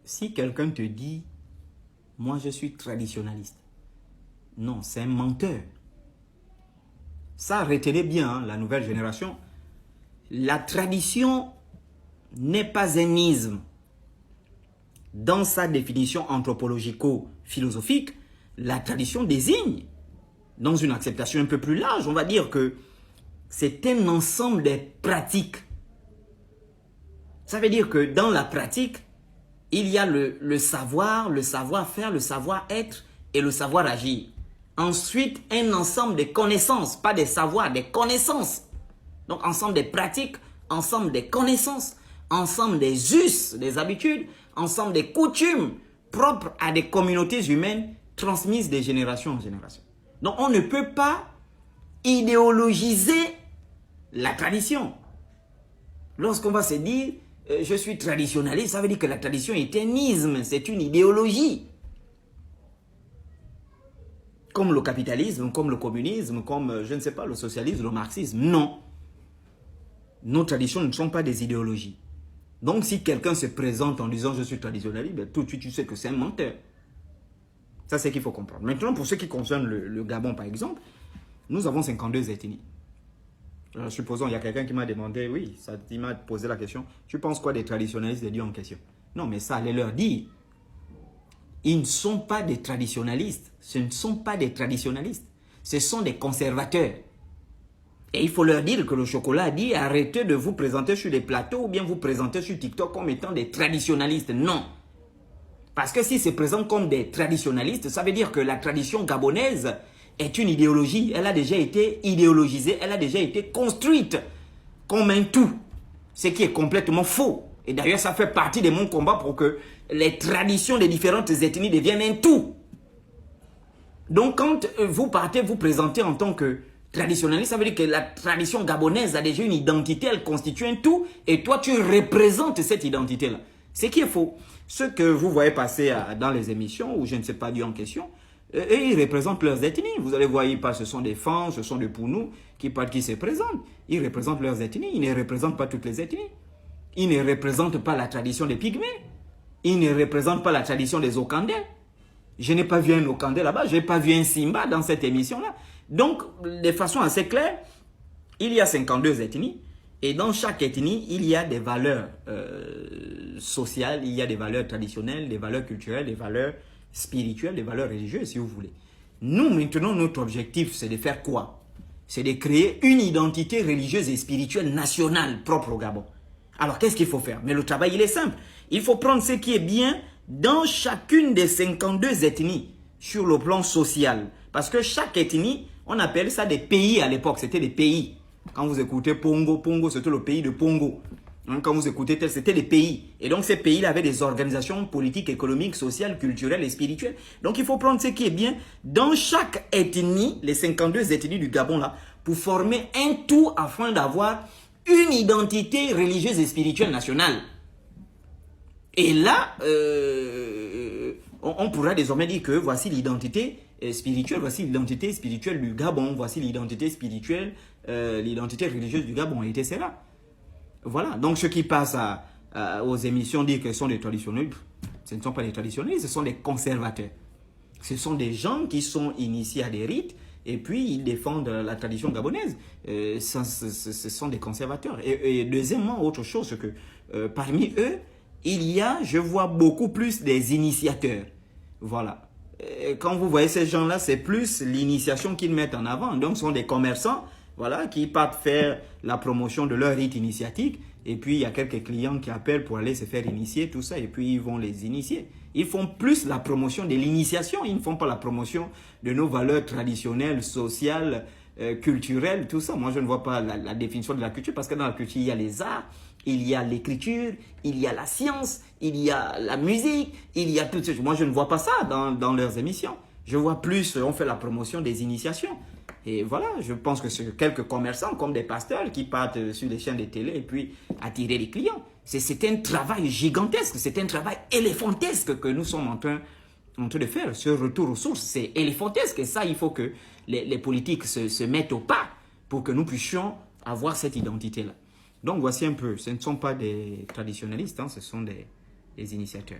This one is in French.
Si quelqu'un te dit, moi je suis traditionnaliste, non, c'est un menteur. Ça, retenez bien, hein, la nouvelle génération. La tradition n'est pas un isme. Dans sa définition anthropologico-philosophique, la tradition désigne, dans une acceptation un peu plus large, on va dire que c'est un ensemble de pratiques. Ça veut dire que dans la pratique, il y a le savoir, le savoir-faire, le savoir-être et le savoir-agir. Ensuite, un ensemble de connaissances, pas des savoirs, des connaissances. Donc, ensemble des pratiques, ensemble des connaissances, ensemble des us, des habitudes, ensemble des coutumes propres à des communautés humaines transmises de génération en génération. Donc, on ne peut pas idéologiser la tradition. Lorsqu'on va se dire, je suis traditionnaliste, ça veut dire que la tradition est un isme, c'est une idéologie. Comme le capitalisme, comme le communisme, comme, je ne sais pas, le socialisme, le marxisme. Non. Nos traditions ne sont pas des idéologies. Donc, si quelqu'un se présente en disant « je suis traditionnaliste », ben, tout de suite, tu sais que c'est un menteur. Ça, c'est ce qu'il faut comprendre. Maintenant, pour ce qui concerne le Gabon, par exemple, nous avons 52 ethnies. Alors, supposons, il y a quelqu'un qui m'a demandé, oui, il m'a posé la question, tu penses quoi des traditionnalistes de Dieu en question? Non, mais ça, allez leur dire. Ils ne sont pas des traditionnalistes. Ce ne sont pas des traditionnalistes. Ce sont des conservateurs. Et il faut leur dire que le chocolat a dit, arrêtez de vous présenter sur les plateaux ou bien vous présenter sur TikTok comme étant des traditionnalistes. Non. Parce que s'ils se présentent comme des traditionnalistes, ça veut dire que la tradition gabonaise est une idéologie. Elle a déjà été idéologisée, elle a déjà été construite comme un tout. Ce qui est complètement faux. Et d'ailleurs, ça fait partie de mon combat pour que les traditions des différentes ethnies deviennent un tout. Donc, quand vous partez vous présenter en tant que traditionnaliste, ça veut dire que la tradition gabonaise a déjà une identité, elle constitue un tout, et toi, tu représentes cette identité-là. Ce qui est faux. Ce que vous voyez passer dans les émissions, ou je ne sais pas Dieu en question, et ils représentent leurs ethnies. Vous allez voir, ils parlent, ce sont des Fans, ce sont des Pounou, qui se présentent. Ils représentent leurs ethnies, ils ne représentent pas toutes les ethnies. Ils ne représentent pas la tradition des Pygmées. Ils ne représentent pas la tradition des Okandais. Je n'ai pas vu un Okandais là-bas, je n'ai pas vu un Simba dans cette émission-là. Donc, de façon assez claire, il y a 52 ethnies. Et dans chaque ethnie, il y a des valeurs sociales, il y a des valeurs traditionnelles, des valeurs culturelles, des valeurs spirituelles, des valeurs religieuses, si vous voulez. Nous, maintenant, notre objectif, c'est de faire quoi? C'est de créer une identité religieuse et spirituelle nationale propre au Gabon. Alors, qu'est-ce qu'il faut faire? Mais le travail, il est simple. Il faut prendre ce qui est bien dans chacune des 52 ethnies sur le plan social. Parce que chaque ethnie, on appelle ça des pays à l'époque. C'était des pays. Quand vous écoutez Pongo, Pongo, c'était le pays de Pongo. Quand vous écoutez tel, c'était des pays. Et donc, ces pays-là avaient des organisations politiques, économiques, sociales, culturelles et spirituelles. Donc, il faut prendre ce qui est bien dans chaque ethnie, les 52 ethnies du Gabon, là, pour former un tout afin d'avoir une identité religieuse et spirituelle nationale. Et là, on pourra désormais dire que voici l'identité spirituelle, voici l'identité spirituelle du Gabon, voici l'identité spirituelle, l'identité religieuse du Gabon, et etc. Voilà, donc ceux qui passent aux émissions dire que ce sont des traditionnalistes, ce ne sont pas des traditionnalistes, ce sont des conservateurs. Ce sont des gens qui sont initiés à des rites, et puis ils défendent la tradition gabonaise. Ce sont des conservateurs. Et deuxièmement, autre chose, c'est que parmi eux, il y a, je vois beaucoup plus des initiateurs. Voilà. Quand vous voyez ces gens-là, c'est plus l'initiation qu'ils mettent en avant. Donc, ce sont des commerçants, voilà, qui partent faire la promotion de leur rite initiatique. Et puis, il y a quelques clients qui appellent pour aller se faire initier, tout ça. Et puis, ils vont les initier. Ils font plus la promotion de l'initiation. Ils ne font pas la promotion de nos valeurs traditionnelles, sociales, culturelles, tout ça. Moi, je ne vois pas la définition de la culture. Parce que dans la culture, il y a les arts. Il y a l'écriture, il y a la science, il y a la musique, il y a toutes ces choses. Moi, je ne vois pas ça dans leurs émissions. Je vois plus, on fait la promotion des initiations. Et voilà, je pense que c'est quelques commerçants comme des pasteurs qui partent sur les chaînes de télé et puis attirer les clients. C'est un travail gigantesque, c'est un travail éléphantesque que nous sommes en train de faire. Ce retour aux sources, c'est éléphantesque. Et ça, il faut que les politiques se mettent au pas pour que nous puissions avoir cette identité-là. Donc, voici un peu, ce ne sont pas des traditionnalistes, hein, ce sont des initiateurs.